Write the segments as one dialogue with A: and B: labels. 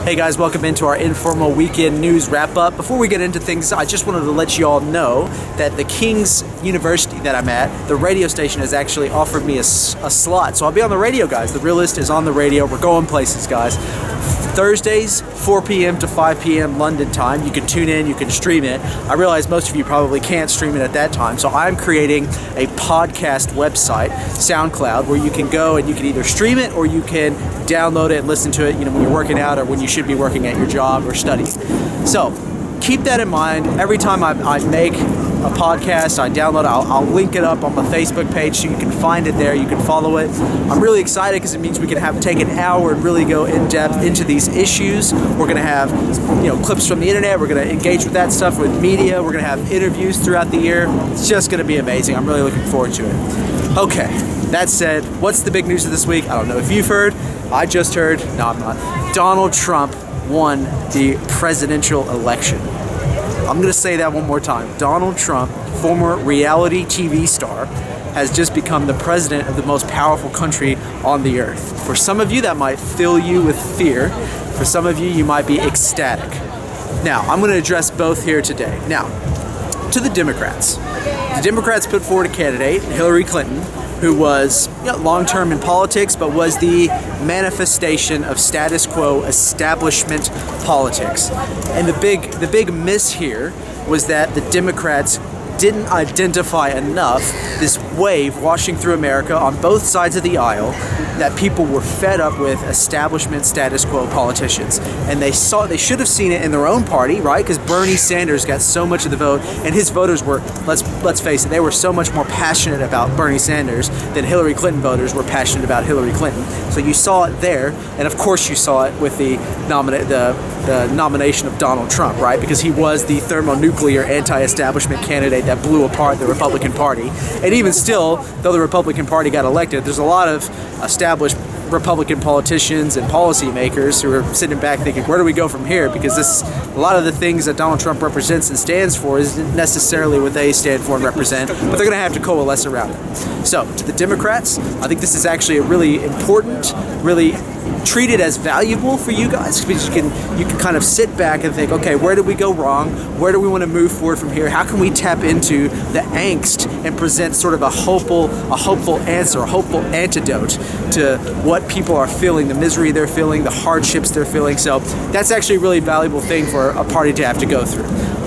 A: Hey guys, welcome into our informal weekend news wrap-up. Before we get into things, I just wanted to let you all know that the King's University that I'm at, the radio station has actually offered me a slot. So I'll be on the radio, guys. The Realist is on the radio. We're going places, guys. Thursdays, 4 p.m. to 5 p.m. London time. You can tune in, you can stream it. I realize most of you probably can't stream it at that time, so I'm creating a podcast website, SoundCloud, where you can go and you can either stream it or you can download it and listen to it, when you're working out or when you should be working at your job or studying. So keep that in mind. Every time I make a podcast, I download it, I'll link it up on my Facebook page so you can find it there, you can follow it. I'm really excited because it means we can take an hour and really go in depth into these issues. We're going to have clips from the internet, we're going to engage with that stuff with media, we're going to have interviews throughout the year. It's just going to be amazing. I'm really looking forward to it. Okay, that said, what's the big news of this week? I don't know if you've heard, I just heard, no I'm not, Donald Trump won the presidential election. I'm going to say that one more time. Donald Trump, former reality TV star, has just become the president of the most powerful country on the earth. For some of you, that might fill you with fear. For some of you, you might be ecstatic. Now, I'm going to address both here today. Now, to the Democrats. The Democrats put forward a candidate, Hillary Clinton, who was long-term in politics, but was the manifestation of status quo establishment politics. And the big miss here was that the Democrats didn't identify enough this wave washing through America on both sides of the aisle that people were fed up with establishment status quo politicians. And they should have seen it in their own party, right? Because Bernie Sanders got so much of the vote, and his voters were, let's face it, they were so much more passionate about Bernie Sanders than Hillary Clinton voters were passionate about Hillary Clinton. So you saw it there, and of course you saw it with the nomination of Donald Trump, right? Because he was the thermonuclear anti-establishment candidate that blew apart the Republican Party. And even still, though the Republican Party got elected, there's a lot of established Republican politicians and policymakers who are sitting back thinking, where do we go from here? Because a lot of the things that Donald Trump represents and stands for isn't necessarily what they stand for and represent, but they're going to have to coalesce around it. So, to the Democrats, I think this is actually a really important, really treated as valuable for you guys, because you can kind of sit back and think, okay, where did we go wrong? Where do we want to move forward from here? How can we tap into the angst and present sort of a hopeful answer, a hopeful antidote to what people are feeling, the misery they're feeling, the hardships they're feeling. So that's actually a really valuable thing for a party to have to go through.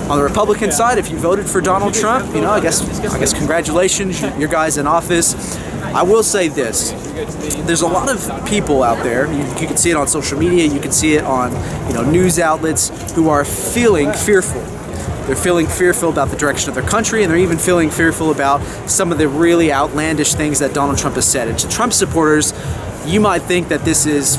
A: On the Republican side, if you voted for Donald Trump, I guess congratulations, your guy's in office. I will say this, there's a lot of people out there, you can see it on social media, you can see it on news outlets, who are feeling fearful. They're feeling fearful about the direction of their country, and they're even feeling fearful about some of the really outlandish things that Donald Trump has said. And to Trump supporters, you might think that this is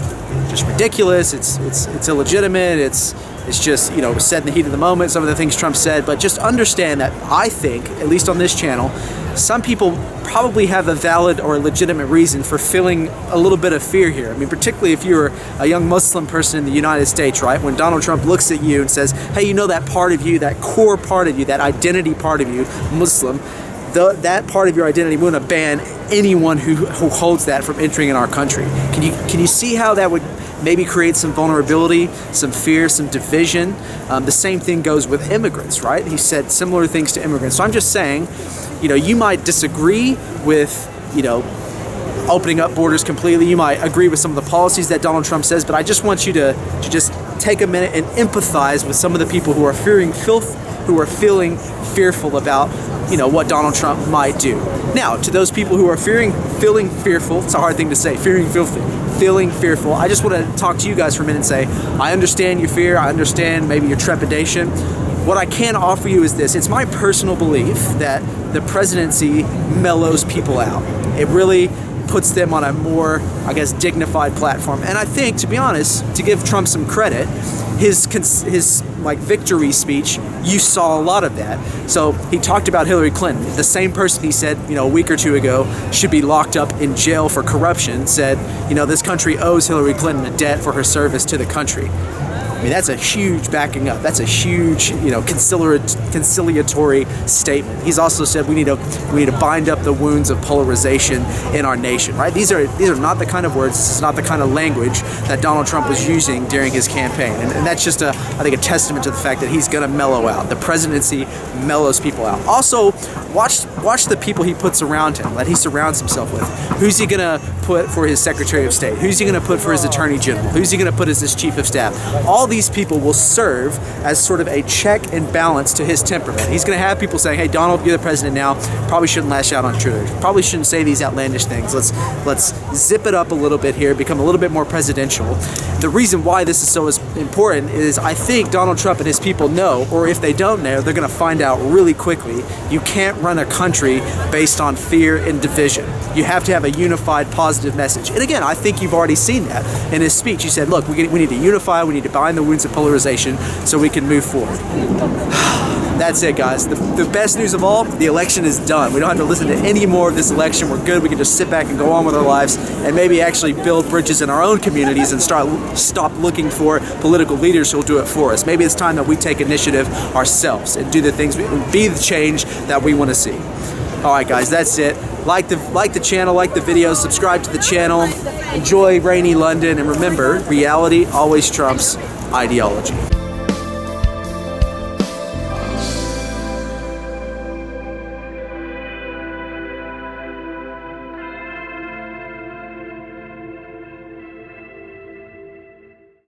A: just ridiculous, it's illegitimate, it's just, said in the heat of the moment, some of the things Trump said, but just understand that I think, at least on this channel, some people probably have a valid or a legitimate reason for feeling a little bit of fear here. I mean, particularly if you're a young Muslim person in the United States, right? When Donald Trump looks at you and says, hey, that part of you, that core part of you, that identity part of you, Muslim, that part of your identity, we want to ban anyone who holds that from entering in our country. Can you see how that would maybe create some vulnerability, some fear, some division? The same thing goes with immigrants, right? He said similar things to immigrants. So I'm just saying, you might disagree with, opening up borders completely. You might agree with some of the policies that Donald Trump says, but I just want you to just take a minute and empathize with some of the people who are feeling fearful about what Donald Trump might do. Now, to those people who are feeling fearful, it's a hard thing to say, feeling fearful, I just want to talk to you guys for a minute and say, I understand your fear, I understand maybe your trepidation. What I can offer you is this. It's my personal belief that the presidency mellows people out. It really puts them on a more, dignified platform. And I think, to be honest, to give Trump some credit, his victory speech, you saw a lot of that. So he talked about Hillary Clinton. The same person he said, a week or two ago should be locked up in jail for corruption, said, this country owes Hillary Clinton a debt for her service to the country. I mean, that's a huge backing up. That's a huge, conciliatory statement. He's also said we need to bind up the wounds of polarization in our nation, right? These are not the kind of words, this is not the kind of language that Donald Trump was using during his campaign. And that's just, I think, a testament to the fact that he's going to mellow out. The presidency mellows people out. Also, watch the people he puts around him, that he surrounds himself with. Who's he going to put for his Secretary of State? Who's he going to put for his Attorney General? Who's he going to put as his Chief of Staff? All these people will serve as sort of a check and balance to his temperament. He's going to have people saying, hey, Donald, you're the president now. Probably shouldn't lash out on Twitter. Probably shouldn't say these outlandish things. Let's zip it up a little bit here, become a little bit more presidential. The reason why this is so important is I think Donald Trump and his people know, or if they don't know, they're going to find out really quickly. You can't run a country based on fear and division. You have to have a unified, positive message. And again, I think you've already seen that in his speech. He said, look, we need to unify, we need to bind the wounds of polarization so we can move forward. That's it, guys. The best news of all, the election is done. We don't have to listen to any more of this election. We're good. We can just sit back and go on with our lives and maybe actually build bridges in our own communities and stop looking for political leaders who will do it for us. Maybe it's time that we take initiative ourselves and do the things, be the change that we want to see. All right, guys, that's it. Like the channel, like the video, subscribe to the channel. Enjoy rainy London, and remember, reality always trumps ideology.